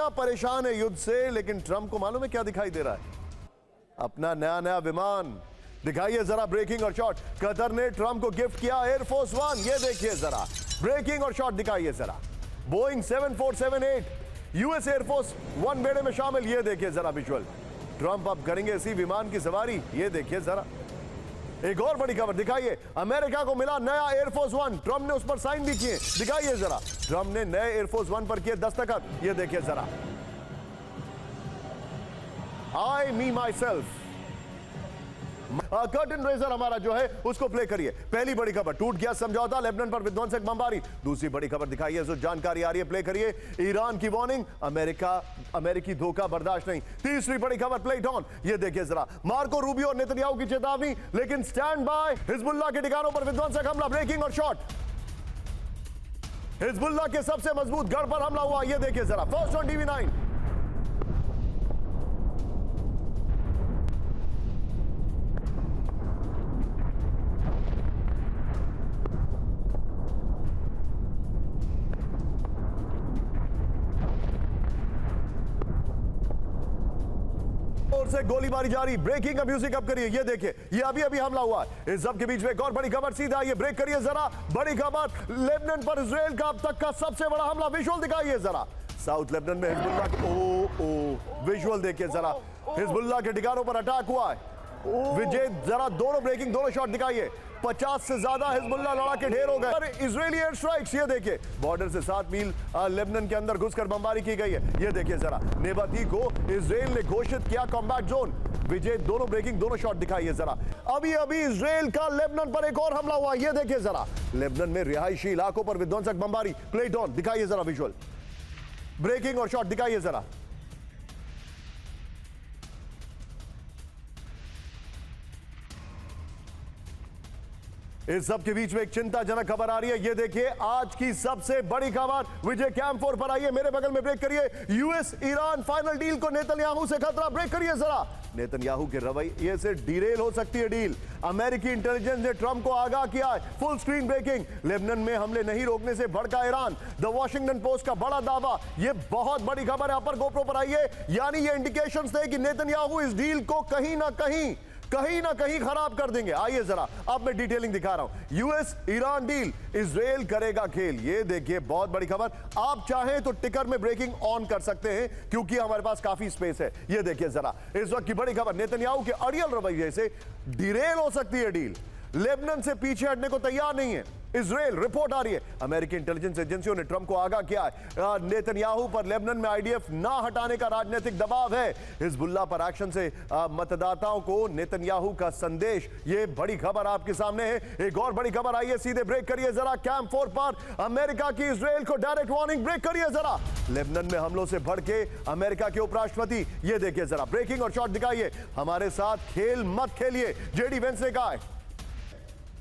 दुनिया परेशान है युद्ध से, लेकिन ट्रंप को मालूम है क्या दिखाई दे रहा है? अपना नया नया विमान दिखाइए जरा, ब्रेकिंग और शॉट। कतर ने ट्रंप को गिफ्ट किया एयरफोर्स वन, ये देखिए जरा, ब्रेकिंग और शॉट दिखाइए जरा। बोइंग 7478 यूएस एयरफोर्स वन बेड़े में शामिल, ये देखिए जरा विजुअल। ट्रंप अब करेंगे इसी विमान की सवारी, ये देखिए जरा। एक और बड़ी खबर दिखाइए, अमेरिका को मिला नया एयरफोर्स वन, ट्रंप ने उस पर साइन भी किए, दिखाइए जरा। ट्रंप ने नए एयरफोर्स वन पर किए दस्तखत, ये देखिए जरा। आई मी माई सेल्फ, कर्टन रेजर हमारा जो है उसको प्ले करिए। पहली बड़ी खबर, टूट गया समझौता, लेबनान पर विध्वंसक बमबारी। दूसरी बड़ी खबर दिखाइए, जो जानकारी आ रही है प्ले करिए, ईरान की वार्निंग, अमेरिकी धोखा बर्दाश्त नहीं। तीसरी बड़ी खबर, प्ले इट ऑन, ये देखिए जरा। मार्को रूबियो और नेतन्याहू की चेतावनी, लेकिन स्टैंड बाय, हिजबुल्लाह के ठिकानों पर विध्वंसक हमला, ब्रेकिंग और शॉट। हिजबुल्लाह के सबसे मजबूत गढ़ पर हमला हुआ, ये देखिए जरा, फर्स्ट ऑन TV9। से गोलीबारी जारी, ब्रेकिंग अब म्यूजिक अप करिए, ये देखिए, ये अभी अभी हमला हुआ है। इस सब के बीच में एक और बड़ी खबर, सीधा ये ब्रेक करिए जरा। बड़ी खबर, लेबनान पर इजराइल का अब तक का सबसे बड़ा हमला, विजुअल दिखाइए जरा। साउथ लेबनान में हिजबुल्लाह के विजुअल देखिए जरा, हिजबुल्लाह के ठिकानों पर अटैक हुआ है। विजय जरा, दोनों ब्रेकिंग, दोनों शॉट दिखाइए। 50 से ज्यादा हिजबुल्लाह लड़ाके ढेर हो गए। इजरायली एयर स्ट्राइक्स, ये देखिए, बॉर्डर से 7 मील लेबनान के अंदर घुसकर बमबारी की गई है, ये देखिए जरा। नेबाती को इजराइल ने घोषित किया कॉम्बैट जोन। विजय, दोनों ब्रेकिंग, दोनों शॉट दिखाइए जरा। अभी अभी इजराइल का लेबनान पर एक और हमला हुआ, ये देखिए जरा। लेबनान में रिहायशी इलाकों पर विध्वंसक बमबारी, प्ले ऑन, दिखाइए जरा विजुअल, ब्रेकिंग और शॉट दिखाइए जरा। इस सब के बीच में एक चिंताजनक खबर आ रही है, ये देखिए, आज की सबसे बड़ी खबर। विजय कैंप 4 पर आइए, मेरे बगल में ब्रेक करिए। यूएस ईरान फाइनल डील को नेतन्याहू से खतरा, ब्रेक करिए जरा। नेतन्याहू के रवैये से डिरेल हो सकती है डील। अमेरिकी इंटेलिजेंस ने ट्रंप को आगाह किया है, फुल स्क्रीन ब्रेकिंग। लेबनान में हमले नहीं रोकने से भड़का ईरान, द वॉशिंगटन पोस्ट का बड़ा दावा। यह बहुत बड़ी खबर है, अपर गोप्रो पर आइए। यानी ये इंडिकेशंस थे कि नेतन्याहू इस डील को कहीं ना कहीं खराब कर देंगे। आइए जरा, अब मैं डिटेलिंग दिखा रहा हूं। यूएस ईरान डील, इजराइल करेगा खेल, ये देखिए, बहुत बड़ी खबर। आप चाहें तो टिकर में ब्रेकिंग ऑन कर सकते हैं, क्योंकि हमारे पास काफी स्पेस है। ये देखिए जरा, इस वक्त की बड़ी खबर, नेतन्याहू के अड़ियल रवैये से डिरेल हो सकती है डील। लेबनान से पीछे हटने को तैयार नहीं है इजराइल, रिपोर्ट आ रही है। अमेरिकी इंटेलिजेंस एजेंसियों ने ट्रंप को आगाह किया है, नेतन्याहू पर लेबनान में आईडीएफ ना हटाने का राजनीतिक दबाव है। हिजबुल्लाह पर एक्शन से मतदाताओं को नेतन्याहू का संदेश, ये बड़ी खबर आपके सामने है। एक और बड़ी खबर आई है, सीधे ब्रेक करिए जरा। कैंप 4 पर अमेरिका की इजराइल को डायरेक्ट वार्निंग, ब्रेक करिए जरा। लेबनान में हमलों से भड़के अमेरिका के उपराष्ट्रपति, ये देखिए जरा, ब्रेकिंग और शॉट दिखाइए। हमारे साथ खेल मत खेलिए, जेडी वेंस ने कहा है।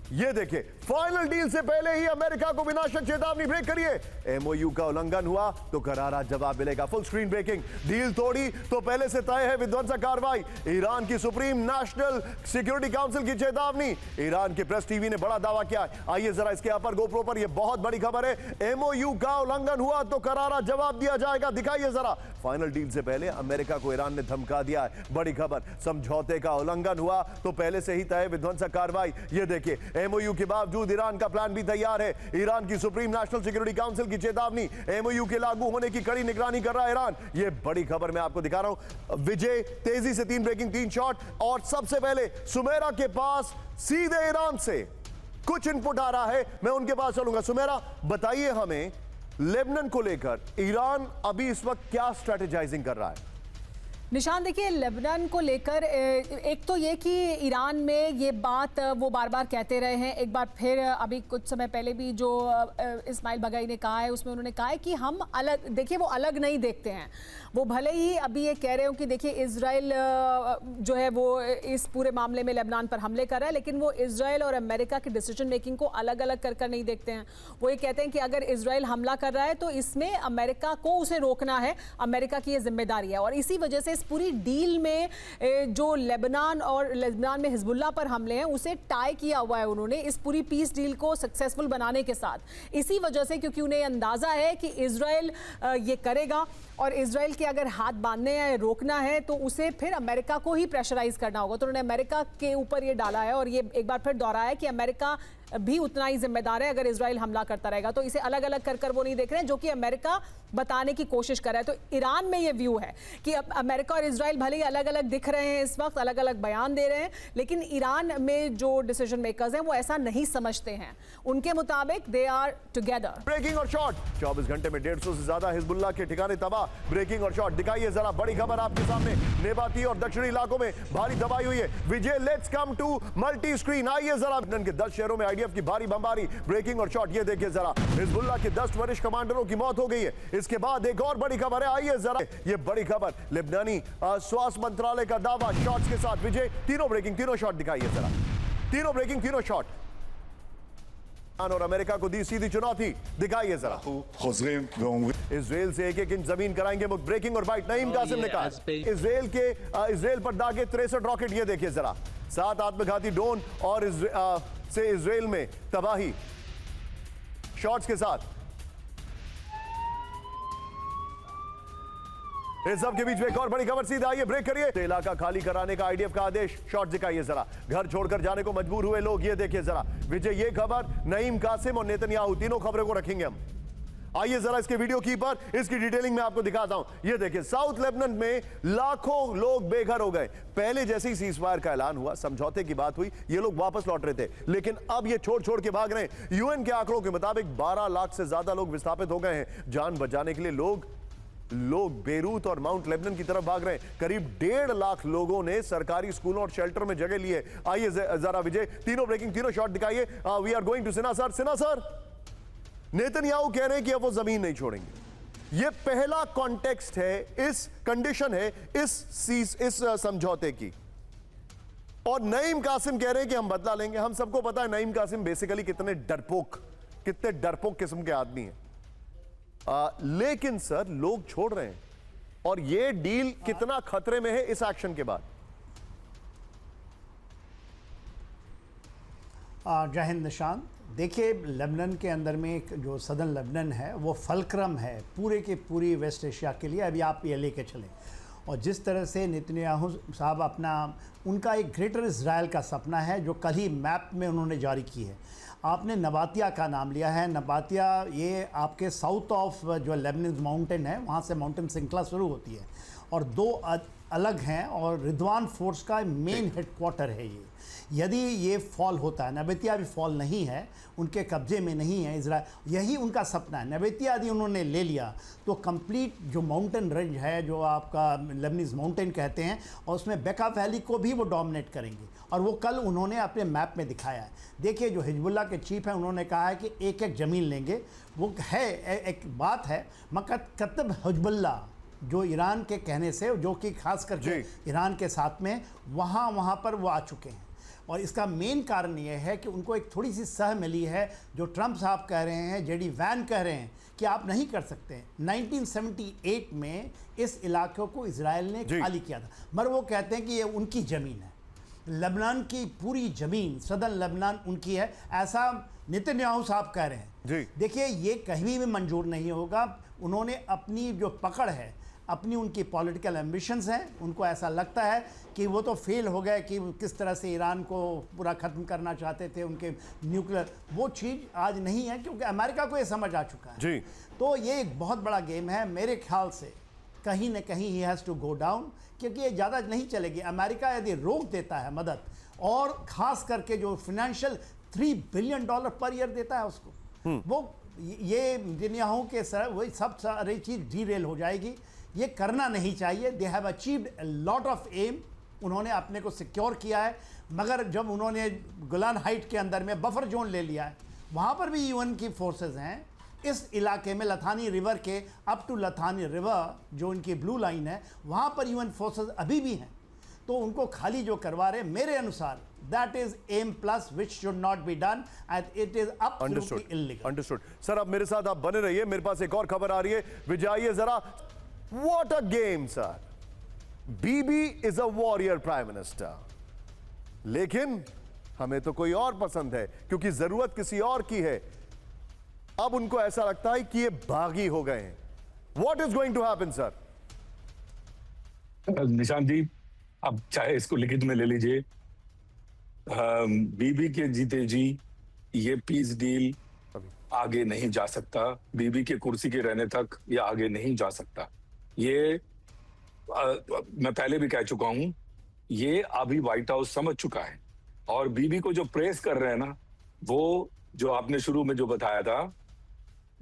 ये देखिए, फाइनल डील से पहले ही अमेरिका को विनाशक चेतावनी, ब्रेक करिए। एमओयू का उल्लंघन हुआ तो करारा जवाब मिलेगा, फुल स्क्रीन ब्रेकिंग। डील तोड़ी तो पहले से तय है विध्वंसक कार्रवाई। ईरान की सुप्रीम नेशनल सिक्योरिटी काउंसिल की चेतावनी, ईरान के प्रेस टीवी ने बड़ा दावा किया है। आइए जरा इसके अपर गोप्रो पर, यह बहुत बड़ी खबर है। एमओयू का उल्लंघन हुआ तो करारा जवाब दिया जाएगा, दिखाइए जरा। फाइनल डील से पहले अमेरिका को ईरान ने धमका दिया है, बड़ी खबर। समझौते का उल्लंघन हुआ तो पहले से ही तय विध्वंसक कार्रवाई, ये देखिए। एमओयू के बावजूद ईरान का प्लान भी तैयार है। ईरान की सुप्रीम नेशनल सिक्योरिटी काउंसिल की चेतावनी, एमओयू के लागू होने की कड़ी निगरानी कर रहा है ईरान। ये बड़ी खबर मैं आपको दिखा रहा हूं। विजय, तेजी से 3 ब्रेकिंग, 3 शॉट। और सबसे पहले सुमेरा के पास सीधे ईरान से कुछ इनपुट आ रहा है, मैं उनके पास चलूंगा। सुमेरा, बताइए हमें, लेबनान को लेकर ईरान अभी इस वक्त क्या स्ट्रेटेजाइजिंग कर रहा है? निशान, देखिए, लेबनान को लेकर एक तो ये कि ईरान में ये बात वो बार बार कहते रहे हैं। एक बार फिर अभी कुछ समय पहले भी जो इस्माइल बगाई ने कहा है, उसमें उन्होंने कहा है कि हम अलग, देखिए, वो अलग नहीं देखते हैं। वो भले ही अभी ये कह रहे हो कि देखिए इजराइल जो है वो इस पूरे मामले में लेबनान पर हमले कर रहा है, लेकिन वो इजराइल और अमेरिका की डिसीजन मेकिंग को अलग अलग कर नहीं देखते हैं। वो ये कहते हैं कि अगर इजराइल हमला कर रहा है तो इसमें अमेरिका को उसे रोकना है, अमेरिका की ये जिम्मेदारी है। और इसी वजह से इस पूरी डील में जो लेबनान में हिजबुल्लाह पर हमले हैं उसे टाई किया हुआ है उन्होंने इस पूरी पीस डील को सक्सेसफुल बनाने के साथ। इसी वजह से, क्योंकि उन्हें अंदाजा है कि इजराइल ये करेगा और इजराइल के अगर हाथ बांधने हैं, रोकना है, तो उसे फिर अमेरिका को ही प्रेशराइज करना होगा। तो उन्होंने अमेरिका के ऊपर ये डाला है और ये एक बार फिर दोहराया कि अमेरिका भी उतना ही जिम्मेदार है अगर इजराइल हमला करता रहेगा। तो इसे अलग अलग कर वो नहीं देख रहे हैं, जो कि अमेरिका बताने की कोशिश कर रहा है। तो ईरान में ये व्यू है कि अब अमेरिका और इजराइल भले ही अलग अलग दिख रहे हैं, इस वक्त अलग अलग बयान दे रहे हैं, लेकिन ईरान में जो डिसीजन मेकर्स हैं वो ऐसा नहीं समझते हैं। उनके मुताबिक दे आर टुगेदर। ब्रेकिंग और शॉट, 24 घंटे में 150 से ज्यादा हिजबुल्लाह के ठिकाने तबाह। ब्रेकिंग और शॉट दिखाइए जरा, बड़ी खबर आपके सामने। नेबाती और दक्षिणी इलाकों में भारी तबाही हुई है। Vijay, let's come to multi screen. आइए जरा, लबनान के 10 शहरों में आईडीएफ की भारी बमबारी। ब्रेकिंग और शॉट, ये देखिए जरा, हिजबुल्लाह के 10 वरिष्ठ कमांडरों की मौत हो गई है। इसके बाद एक और बड़ी खबर है, आइए जरा, ये बड़ी खबर, लेबनानी स्वास्थ्य मंत्रालय का दावा शॉट्स के साथ। विजय, तीनों ब्रेकिंग, तीनों शॉट दिखाइए जरा, तीनों ब्रेकिंग, तीनों शॉट। और अमेरिका को दी सीधी चुनौती, दिखाइए जरा। इजराइल से एक एक इंच जमीन कराएंगे मुक्त। ब्रेकिंग और बाइट, नईम कासिम ने कहा। इजराइल पर दागे 63 रॉकेट, ये देखिए जरा, 7 आत्मघाती ड्रोन और से इजराइल में तबाही शॉट्स के साथ। इस सब के बीच में एक और बड़ी खबर, सीधा आइए ब्रेक करिए। तो इलाका खाली कराने का आईडीएफ का आदेश, शॉट दिखाइए जरा, घर छोड़कर जाने को मजबूर हुए लोग, ये देखिए जरा। विजय, ये खबर, नईम कासिम और नेतन्याहू, तीनों खबरों को रखेंगे हम। आइए जरा इसके वीडियो की पर, इसकी डिटेलिंग में आपको दिखाता हूं। ये देखिए, साउथ लेबनान में लाखों लोग बेघर हो गए। पहले जैसे ही सीजफायर का ऐलान हुआ, समझौते की बात हुई, ये लोग वापस लौट रहे थे, लेकिन अब ये छोड़ के भाग रहे हैं। यूएन के आंकड़ों के मुताबिक 12 लाख से ज्यादा लोग विस्थापित हो गए हैं। जान बचाने के लिए लोग बेरूत और माउंट लेबनान की तरफ भाग रहे हैं। करीब 1.5 लाख लोगों ने सरकारी स्कूलों और शेल्टर में जगह ली है। आइए जरा विजय, तीनों ब्रेकिंग, तीनों शॉट दिखाइए। We are going to Sinha sir. Sinha sir, Netanyahu कह रहे हैं कि अब वो जमीन नहीं छोड़ेंगे। ये पहला कॉन्टेक्स्ट है, इस कंडीशन है इस समझौते की। और नईम कासिम कह रहे हैं कि हम बदला लेंगे। हम सबको पता है नईम कासिम बेसिकली कितने डरपोक किस्म के आदमी हैं। लेकिन सर, लोग छोड़ रहे हैं, और ये डील कितना खतरे में है इस एक्शन के बाद? जय हिंद निशांत। देखिए, लेबनान के अंदर में एक जो सदर्न लेबनान है वो फलक्रम है पूरे के पूरी वेस्ट एशिया के लिए। अभी आप ये लेके चलें, और जिस तरह से नेतन्याहू साहब उनका एक ग्रेटर इजराइल का सपना है, जो कल ही मैप में उन्होंने जारी की है। आपने नबातिया का नाम लिया है। नबातिया ये आपके साउथ ऑफ जो लेबनान माउंटेन है, वहाँ से माउंटेन श्रृंखला शुरू होती है, और 2 अलग हैं, और रिदवान फोर्स का मेन हेडक्वार्टर है ये। यदि ये फॉल होता है, नबातिया भी फॉल नहीं है, उनके कब्जे में नहीं है इजराइल, यही उनका सपना है। नबातिया यदि उन्होंने ले लिया तो कंप्लीट जो माउंटेन रेंज है, जो आपका लेबनीज माउंटेन कहते हैं, और उसमें बेका वैली को भी वो डोमिनेट करेंगे, और वो कल उन्होंने अपने मैप में दिखाया है। देखिए, जो हिजबुल्लाह के चीफ हैं, उन्होंने कहा है कि एक एक ज़मीन लेंगे। वो है एक बात है, कतब हिजबुल्लाह जो ईरान के कहने से, जो कि खास करके ईरान के साथ में वहाँ पर वो आ चुके हैं। और इसका मेन कारण ये है कि उनको एक थोड़ी सी सह मिली है, जो ट्रंप साहब कह रहे हैं, जेडी वैन कह रहे हैं कि आप नहीं कर सकते। 1978 में इस इलाके को इजराइल ने खाली किया था, मगर वो कहते हैं कि ये उनकी ज़मीन है। लेबनान की पूरी ज़मीन, सदर्न लेबनान उनकी है, ऐसा नेतन्याहू साहब कह रहे हैं। देखिए, ये कहीं भी मंजूर नहीं होगा। उन्होंने अपनी जो पकड़ है, अपनी उनकी पॉलिटिकल एम्बिशंस हैं, उनको ऐसा लगता है कि वो तो फेल हो गए, कि किस तरह से ईरान को पूरा ख़त्म करना चाहते थे, उनके न्यूक्लियर, वो चीज़ आज नहीं है, क्योंकि अमेरिका को ये समझ आ चुका है जी। तो ये एक बहुत बड़ा गेम है। मेरे ख्याल से कहीं ना कहीं ही हैज़ टू गो डाउन, क्योंकि ये ज़्यादा नहीं चलेगी। अमेरिका यदि रोक देता है मदद, और ख़ास करके जो फाइनेंशियल $3 बिलियन पर ईयर देता है उसको, वो ये नेतन्याहू के सर वही सब सारी चीज़ डीरेल हो जाएगी। ये करना नहीं चाहिए। They have achieved a lot of aim, उन्होंने अपने को सिक्योर किया है, मगर जब उन्होंने गोलान हाइट के अंदर में बफर जोन ले लिया है, वहाँ पर भी यूएन की फोर्सेस हैं। इस इलाके में लथानी रिवर के अप टू लथानी रिवर, जो इनकी ब्लू लाइन है, वहाँ पर यूएन फोर्सेस अभी भी हैं। तो उनको खाली जो करवा रहे, मेरे अनुसार that is aim plus which should not be done and it is absolutely illegal. Understood. Sir, अब मेरे साथ आप बने रहिए, मेरे पास एक और खबर आ रही है। विजय जरा, what a game sir. Bibi is a warrior prime minister. लेकिन हमें तो कोई और पसंद है, क्योंकि जरूरत किसी और की है। अब उनको ऐसा लगता है कि ये बागी हो गए हैं। What is going to happen, sir? Nishant जी, आप चाहे इसको लिखित में ले लीजिए। बीबी के जीते जी ये पीस डील आगे नहीं जा सकता। बीबी के कुर्सी के रहने तक ये आगे नहीं जा सकता। ये मैं पहले भी कह चुका हूं, ये अभी व्हाइट हाउस समझ चुका है। और बीबी को जो प्रेस कर रहे हैं ना, वो जो आपने शुरू में जो बताया था,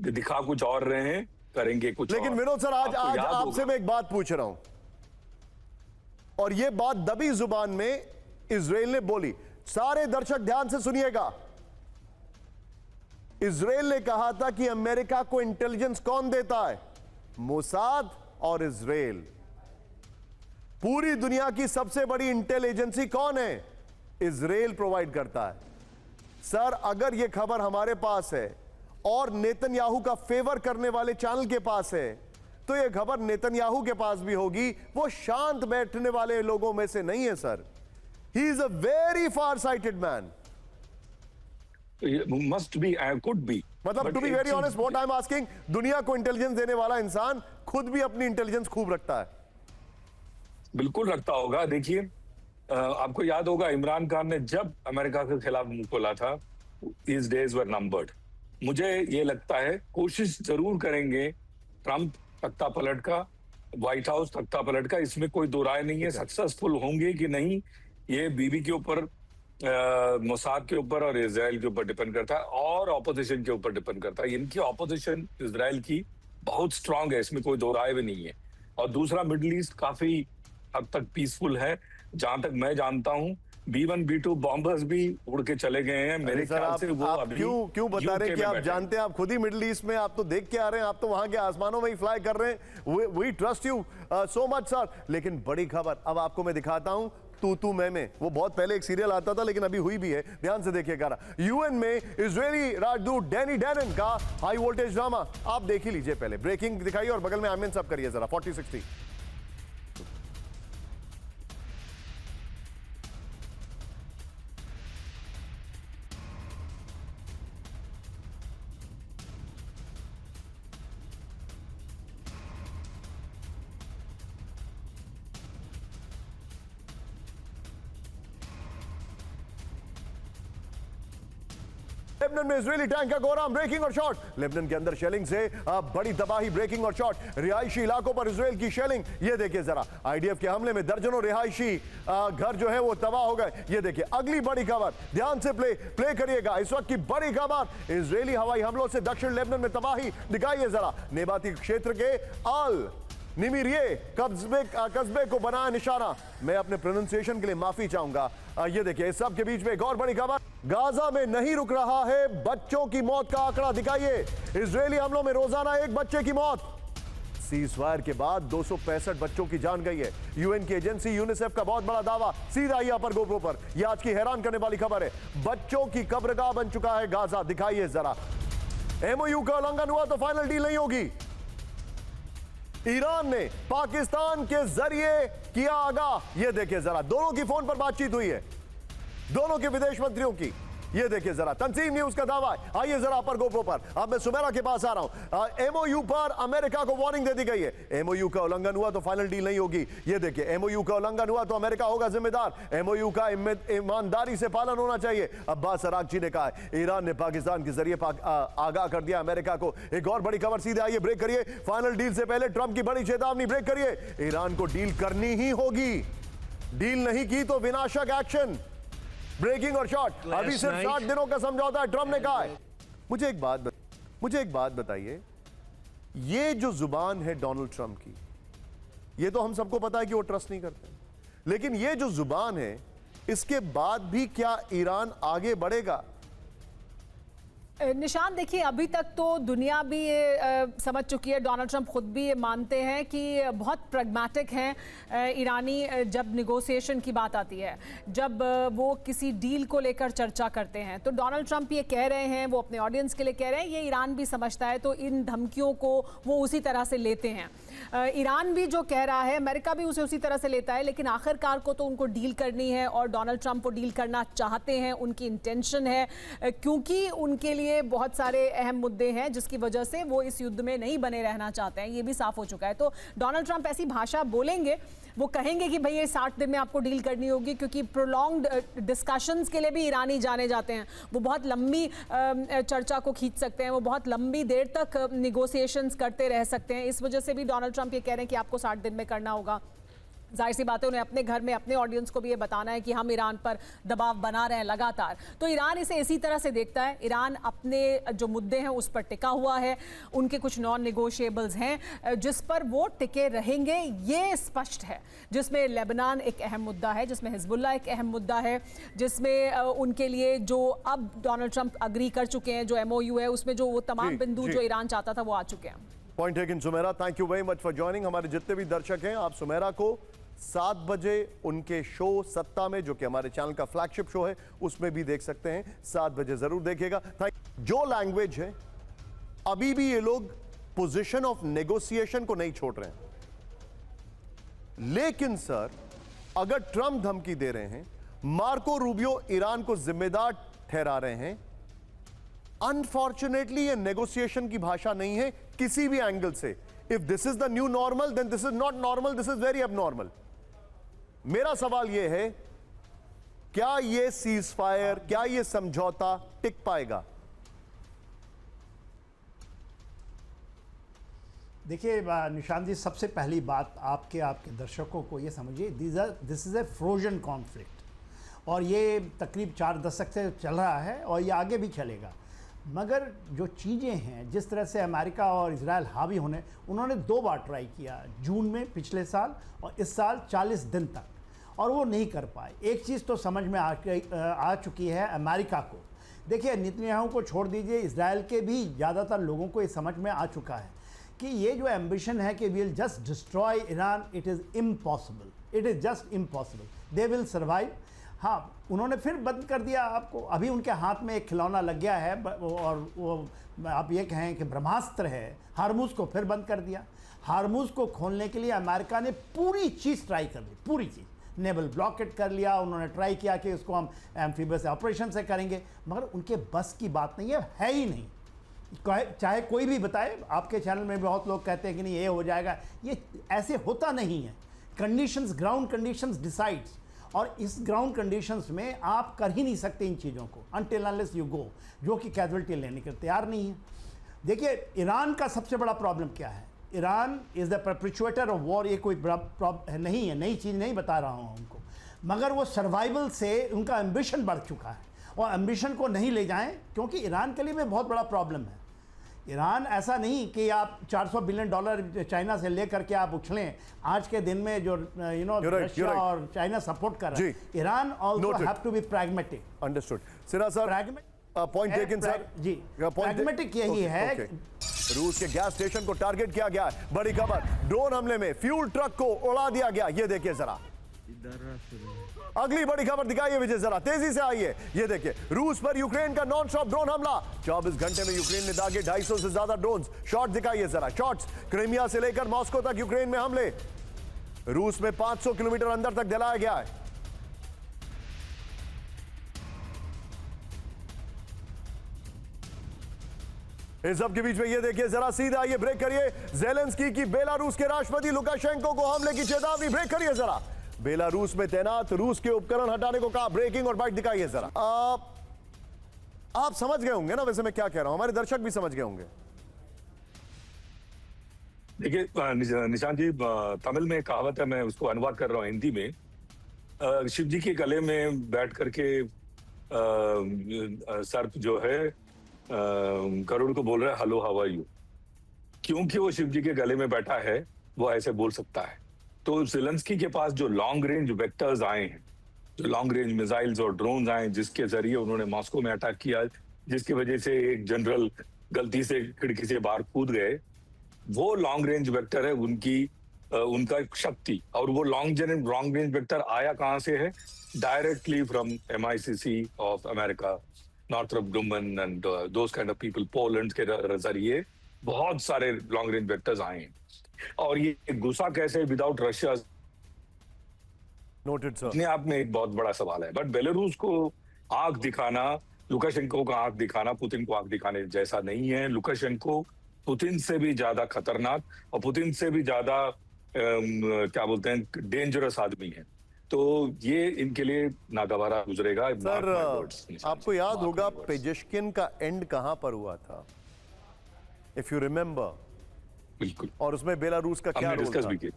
दिखा कुछ और रहे हैं, करेंगे कुछ लेकिन और। विनोद सर, आज आपको आज याद आपसे होगा। मैं एक बात पूछ रहा हूं, और ये बात दबी जुबान में इजराइल ने बोली। सारे दर्शक ध्यान से सुनिएगा। इजराइल ने कहा था कि अमेरिका को इंटेलिजेंस कौन देता है? मोसाद और इजराइल। पूरी दुनिया की सबसे बड़ी इंटेलिजेंसी कौन है? इजराइल प्रोवाइड करता है। सर, अगर यह खबर हमारे पास है और नेतन्याहू का फेवर करने वाले चैनल के पास है, तो यह खबर नेतन्याहू के पास भी होगी। वो शांत बैठने वाले लोगों में से नहीं है sir. He is a very far sighted man. Must be, could be, मतलब to be very honest, what I am asking, दुनिया को इंटेलिजेंस देने वाला इंसान खुद भी अपनी इंटेलिजेंस खूब रखता है। बिल्कुल रखता होगा। देखिए, आपको याद होगा इमरान खान ने जब अमेरिका के खिलाफ मुंह खोला था, these days were numbered। मुझे ये लगता है कोशिश जरूर करेंगे ट्रंप तख्ता पलट का, व्हाइट हाउस तख्ता पलट का, इसमें कोई दो राय नहीं है। सक्सेसफुल होंगे कि नहीं, ये बीबी के ऊपर, मोसाद के ऊपर और इजराइल के ऊपर डिपेंड करता है, और ऑपोजिशन के ऊपर डिपेंड करता है। इनकी ऑपोजिशन इजराइल की बहुत स्ट्रांग है, इसमें कोई दो राय भी नहीं है। और दूसरा, मिडिल ईस्ट काफी हद तक पीसफुल है। जहां तक मैं जानता हूं, B1 B2 बॉम्बर्स भी उड़ के चले गए हैं मेरे सर, ख्याल से। वो आप अभी क्यों बता रहे हैं कि आप जानते हैं? आप खुद ही मिडिल ईस्ट में, आप तो देख के आ रहे हैं, आप तो वहां के आसमानों में ही फ्लाई कर रहे हैं। We trust you so much sir. लेकिन बड़ी खबर अब आपको मैं दिखाता हूं, तू मैं। वो बहुत पहले एक सीरियल आता था, लेकिन अभी हुई भी है। ध्यान से देखिएगा। यूएन में इजरायली राजदूत डैनी डैनन का हाई वोल्टेज ड्रामा आप देख ही लीजिए। पहले ब्रेकिंग दिखाइए और बगल में आमिन सब करिए जरा। 4060। लेबनान में इजरायली टैंक का गोराम, ब्रेकिंग और शॉट। लेबनान के अंदर शेलिंग से बड़ी तबाही, ब्रेकिंग और शॉट। रिहायशी इलाकों पर इजराइल की शेलिंग। ये देखिए जरा, आईडीएफ के हमले में दर्जनों रिहायशी घर जो है वो तबाह हो गए। ये देखिए अगली बड़ी खबर, ध्यान से प्ले करिएगा। इस वक्त की बड़ी खबर, इजरायली हवाई हमलों से दक्षिण लेबनान में तबाही। दिखाइए जरा, नेबाती क्षेत्र के अल निमिरिये कस्बे को बनाया निशाना। मैं अपने प्रोनाउंसिएशन के लिए माफी चाहूंगा। ये देखिए, इस सब के बीच में एक और बड़ी खबर, गाजा में नहीं रुक रहा है बच्चों की मौत का आंकड़ा। दिखाइए, इजरायली हमलों में रोजाना एक बच्चे की मौत। सीजफायर के बाद 265 बच्चों की जान गई है। यूएन की एजेंसी यूनिसेफ का बहुत बड़ा दावा। सीधा आइए अपर गोप्रो पर। यह आज की हैरान करने वाली खबर है। बच्चों की कब्रगाह बन चुका है गाजा। दिखाइए जरा, एमओयू का उल्लंघन हुआ तो फाइनल डील नहीं होगी। ईरान ने पाकिस्तान के जरिए किया आगाह। यह देखिए जरा, दोनों की फोन पर बातचीत हुई है, दोनों के विदेश मंत्रियों की। ये देखिए जरा, तंजीम न्यूज का दावा है। आइए जरा अपर गोप्रो पर। अब मैं सुमेरा के पास आ रहा हूं। एमओयू पर अमेरिका को वार्निंग दे दी गई है। एमओयू का उल्लंघन हुआ तो फाइनल डील नहीं होगी। ये देखिए, एमओयू का उल्लंघन हुआ तो अमेरिका होगा जिम्मेदार। एमओयू का ईमानदारी से पालन होना चाहिए, अब्बास अरागची ने कहा है। ईरान ने पाकिस्तान के जरिए आगाह कर दिया अमेरिका को। एक और बड़ी खबर, सीधे आइए ब्रेक करिए। फाइनल डील से पहले ट्रंप की बड़ी चेतावनी। ब्रेक करिए, ईरान को डील करनी ही होगी। डील नहीं की तो विनाशक एक्शन। ब्रेकिंग और शॉट। अभी सिर्फ 60 दिनों का समझौता है, ट्रंप ने कहा है। मुझे एक बात बताइए, ये जो जुबान है डोनाल्ड ट्रंप की, ये तो हम सबको पता है कि वो ट्रस्ट नहीं करते, लेकिन ये जो जुबान है, इसके बाद भी क्या ईरान आगे बढ़ेगा? निशान, देखिए, अभी तक तो दुनिया भी ये समझ चुकी है, डोनाल्ड ट्रंप खुद भी ये मानते हैं कि बहुत प्रैग्मैटिक हैं ईरानी जब निगोशिएशन की बात आती है, जब वो किसी डील को लेकर चर्चा करते हैं। तो डोनाल्ड ट्रंप ये कह रहे हैं, वो अपने ऑडियंस के लिए कह रहे हैं, ये ईरान भी समझता है, तो इन धमकियों को वो उसी तरह से लेते हैं। ईरान भी जो कह रहा है, अमेरिका भी उसे उसी तरह से लेता है, लेकिन आखिरकार को तो उनको डील करनी है और डोनाल्ड ट्रंप वो डील करना चाहते हैं, उनकी इंटेंशन है, क्योंकि उनके लिए बहुत सारे अहम मुद्दे हैं जिसकी वजह से वो इस युद्ध में नहीं बने रहना चाहते हैं, ये भी साफ हो चुका है। तो डोनाल्ड ट्रंप ऐसी भाषा बोलेंगे, वो कहेंगे कि भाई ये 60 दिन में आपको डील करनी होगी, क्योंकि प्रोलॉन्ग्ड डिस्कशंस के लिए भी ईरानी जाने जाते हैं। वो बहुत लंबी चर्चा को खींच सकते हैं, वो बहुत लंबी देर तक निगोशिएशंस करते रह सकते हैं। इस वजह से भी डोनाल्ड ट्रंप ये कह रहे हैं कि आपको 60 दिन में करना होगा। जाहिर सी बात है, उन्हें अपने घर में अपने ऑडियंस को भी ये बताना है कि हम ईरान पर दबाव बना रहे हैं लगातार। तो ईरान इसे इसी तरह से देखता है। ईरान अपने जो मुद्दे हैं उस पर टिका हुआ है, उनके कुछ नॉन नेगोशिएबल्स हैं जिस पर वो टिके रहेंगे, ये स्पष्ट है। जिसमें लेबनान एक अहम मुद्दा है, जिसमें हिजबुल्लाह एक अहम मुद्दा है, जिसमें उनके लिए जो अब डोनाल्ड ट्रंप अग्री कर चुके हैं, जो MOU है उसमें जो वो तमाम बिंदु जो ईरान चाहता था वो आ चुके हैं। Point taken Sumera, thank you very much for joining. हमारे जितने भी दर्शक हैं, आप सुमेरा को 7 बजे उनके शो सत्ता में, जो कि हमारे चैनल का फ्लैगशिप शो है, उसमें भी देख सकते हैं। 7 बजे जरूर देखिएगा। जो लैंग्वेज है, अभी भी ये लोग पोजीशन ऑफ नेगोशिएशन को नहीं छोड़ रहे हैं। लेकिन सर, अगर ट्रंप धमकी दे रहे हैं, मार्को रूबियो ईरान को जिम्मेदार ठहरा रहे हैं, अनफॉर्चुनेटली ये नेगोशिएशन की भाषा नहीं है किसी भी एंगल से। If this is the new normal, then this is not normal, this is very abnormal. मेरा सवाल यह है, क्या यह सीज फायर, क्या यह समझौता टिक पाएगा? देखिए निशांत जी, सबसे पहली बात आपके दर्शकों को ये समझिए, this is a frozen conflict और ये तकरीब 4 दशक से चल रहा है और ये आगे भी चलेगा। मगर जो चीज़ें हैं, जिस तरह से अमेरिका और इजराइल हावी होने, उन्होंने 2 बार ट्राई किया, जून में पिछले साल और इस साल 40 दिन तक, और वो नहीं कर पाए। एक चीज़ तो समझ में आ चुकी है अमेरिका को। देखिए, नेतन्याहू को छोड़ दीजिए, इजराइल के भी ज़्यादातर लोगों को ये समझ में आ चुका है कि ये जो एम्बिशन है कि will just destroy Iran, it is impossible, it is just impossible. They will survive. हाँ, उन्होंने फिर बंद कर दिया आपको, अभी उनके हाथ में एक खिलौना लग गया है और वो आप ये कहें कि ब्रह्मास्त्र है, हार्मुज को फिर बंद कर दिया। हार्मुज को खोलने के लिए अमेरिका ने पूरी चीज़ ट्राई कर ली, पूरी चीज़। नेवल ब्लॉकेट कर लिया, उन्होंने ट्राई किया कि उसको हम एम्फीबियस ऑपरेशन से करेंगे, मगर उनके बस की बात नहीं है ही नहीं। चाहे कोई भी बताए, आपके चैनल में बहुत लोग कहते हैं कि नहीं ये हो जाएगा, ये ऐसे होता नहीं है। कंडीशंस, ग्राउंड कंडीशंस डिसाइड्स, और इस ग्राउंड कंडीशंस में आप कर ही नहीं सकते इन चीज़ों को अनटिल अनलेस यू गो, जो कि कैजुअलिटी लेने के तैयार नहीं है। देखिए, ईरान का सबसे बड़ा प्रॉब्लम क्या है? Iran is the perpetuator of war. ये कोई नहीं है, नई चीज़ नहीं बता रहा हूँ उनको, मगर वो सर्वाइवल से उनका एम्बिशन बढ़ चुका है और एम्बिशन को नहीं ले जाएं, क्योंकि ईरान के लिए भी बहुत बड़ा प्रॉब्लम है। ईरान ऐसा नहीं कि आप $400 बिलियन चाइना से लेकर के आप उछलें। आज के दिन में जो रशिया और चाइना सपोर्ट कर रहा है, Iran also have to be pragmatic. Understood. सिरा सर, पॉइंट टेकन सर। जी, प्रैग्मेटिक यही है। रूस के गैस स्टेशन को टारगेट किया गया। बड़ी खबर, ड्रोन हमले में फ्यूल ट्रक को उड़ा दिया गया। ये देखिए जरा, अगली बड़ी खबर दिखाइए विजय, जरा तेजी से आइए। ये देखिए, रूस पर यूक्रेन का नॉन स्टॉप ड्रोन हमला। 24 घंटे में यूक्रेन ने दागे 250 से ज्यादा ड्रोन। शॉट दिखाइए जरा, शॉट्स। क्रीमिया से लेकर मॉस्को तक यूक्रेन में हमले। रूस में 500 किलोमीटर अंदर तक जलाया गया है। इस सब के बीच में ये देखिए जरा, सीधा ये ब्रेक करिए। ज़ेलेंस्की की बेलारूस के राष्ट्रपति लुकाशेंको को हमले की चेतावनी। ब्रेक करिए जरा। बेलारूस में तैनात रूस के उपकरण हटाने को कहा। ब्रेकिंग और बाइट दिखाइए जरा। आप समझ गए होंगे ना वैसे मैं क्या कह रहा हूं, हमारे दर्शक भी समझ गए होंगे। देखिए निशांत जी, तमिल में कहावत है, मैं उसको अनुवाद कर रहा हूँ हिंदी में। शिव जी के गले में बैठ करके सर्प जो है गरुड़ को बोल रहा है हेलो हाउ आर यू। क्योंकि वो शिव जी के गले में बैठा है, वो ऐसे बोल सकता है। तो ज़ेलेंस्की के पास जो लॉन्ग रेंज वेक्टर्स आए हैं, जो लॉन्ग रेंज मिसाइल्स और ड्रोन्स आए, जिसके जरिए उन्होंने मॉस्को में अटैक किया, जिसकी वजह से एक जनरल गलती से खिड़की से बाहर कूद गए, वो लॉन्ग रेंज वेक्टर है उनका शक्ति। और वो लॉन्ग रेंज वेक्टर आया कहां से है? Directly from MI6 of America, Northrop Grumman and those kind of people. Poland के जरिए बहुत सारे लॉन्ग रेंज वेक्टर्स आए हैं। और ये घुसा कैसे विदाउट रशिया नोटेड सर। अपने आप में एक बहुत बड़ा सवाल है। बट बेलारूस को आंख दिखाना, लुकाशेंको का आंख दिखाना पुतिन को आंख दिखाने जैसा नहीं है। लुकाशेंको पुतिन से भी ज्यादा खतरनाक और पुतिन से भी ज्यादा क्या बोलते हैं डेंजरस आदमी है। तो ये इनके लिए नागवारा गुजरेगा। सर आपको याद होगा पेजेश्किन का एंड कहां पर हुआ था, इफ यू रिमेंबर? बिल्कुल। और उसमें बेलारूस का क्या हमने रोल डिस्कस था? भी किया।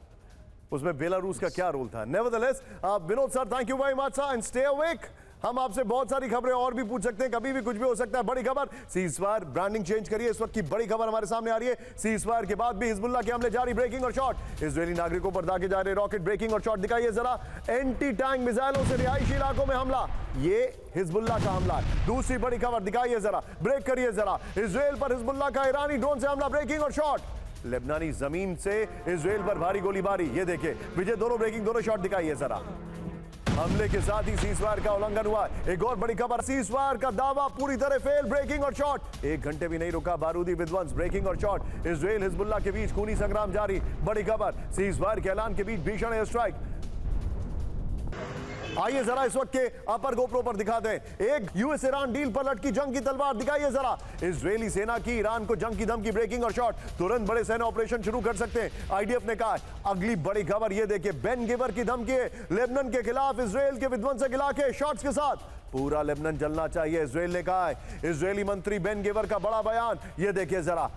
उसमें बेलारूस का क्या रोल था? Nevertheless Vinod sir, thank you very much sir and stay awake. हम आपसे बहुत सारी खबरें और भी पूछ सकते हैं, कभी भी कुछ भी हो सकता है। बड़ी खबर, सीजफायर ब्रांडिंग चेंज करिए, इस वक्त की बड़ी खबर हमारे सामने आ रही है। सीजफायर के बाद भी हिजबुल्लाह के हमले जारी, ब्रेकिंग और शॉट। इजरायली नागरिकों पर दागे जा रहे रॉकेट, ब्रेकिंग और शॉट दिखाइए जरा। एंटी टैंक मिसाइलों से रिहायशी इलाकों में हमला, ये हिजबुल्लाह का हमला है। दूसरी बड़ी खबर दिखाइए जरा, ब्रेक करिए जरा। इजरायल पर हिजबुल्लाह का ईरानी ड्रोन से हमला, ब्रेकिंग और शॉट। लेबनानी जमीन से इजरायल पर भारी गोलीबारी, ये देखिए विजय, दोनों ब्रेकिंग, दोनों शॉट दिखाइए जरा। हमले के साथ ही सीजफायर का उल्लंघन हुआ। एक और बड़ी खबर, सीजफायर का दावा पूरी तरह फेल, ब्रेकिंग और शॉट। 1 घंटे भी नहीं रुका बारूदी विध्वंस, ब्रेकिंग और शॉट। इजरायल हिजबुल्लाह के बीच खूनी संग्राम जारी। बड़ी खबर, सीजफायर के ऐलान के बीच भीषण एयर स्ट्राइक। आइए जरा इस वक्त के अपर गोप्रो पर दिखा दें, एक यूएस ईरान डील पर लटकी जंग की तलवार दिखाइए जरा। इजरायली सेना की ईरान को जंग की धमकी, ब्रेकिंग और शॉट। तुरंत बड़े सैन्य ऑपरेशन शुरू कर सकते हैं, आईडीएफ ने कहा है। अगली बड़ी खबर ये देखिए, बेन गिवर की धमकी है लेबनान के खिलाफ इजरायल के विध्वंसक इलाके शॉट्स के साथ। पूरा लेबनान जलना चाहिए, इजरायल ने कहा है। इजरायली मंत्री बेन गिवर का बड़ा बयान, ये देखिए जरा।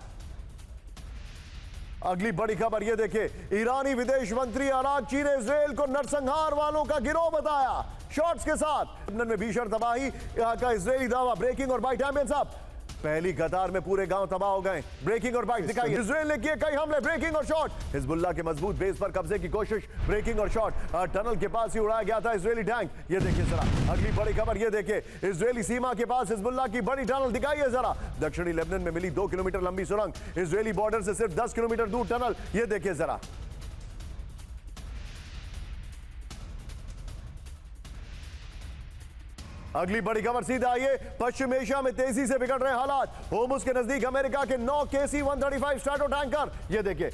अगली बड़ी खबर ये देखिए, ईरानी विदेश मंत्री अरागची ने इजरायल को नरसंहार वालों का गिरोह बताया, शॉट्स के साथ। लेबनान में भीषण तबाही का इजरायली दावा, ब्रेकिंग और बाइट। Hands up. पहली कतार में पूरे गांव तबाह हो गए, ब्रेकिंग और बाइट दिखाइए। इजरायल ने किए कई हमले, ब्रेकिंग और शॉट। हिजबुल्लाह के मजबूत बेस पर कब्जे की कोशिश, ब्रेकिंग और शॉट। टनल के पास ही उड़ाया गया था इजरायली टैंक, ये देखिए जरा। अगली बड़ी खबर ये देखिए, इजरायली सीमा के पास हिजबुल्लाह की बड़ी टनल दिखाइए जरा। दक्षिणी लेबनान में मिली 2 किलोमीटर लंबी सुरंग, इजरायली बॉर्डर से सिर्फ 10 किलोमीटर दूर टनल, ये देखिए जरा। अगली बड़ी खबर सीधा आइए, पश्चिम एशिया में तेजी से बिगड़ रहे हालात। होर्मुज के नजदीक अमेरिका के 9 KC-135 स्ट्रैटो टैंकर, ये देखिए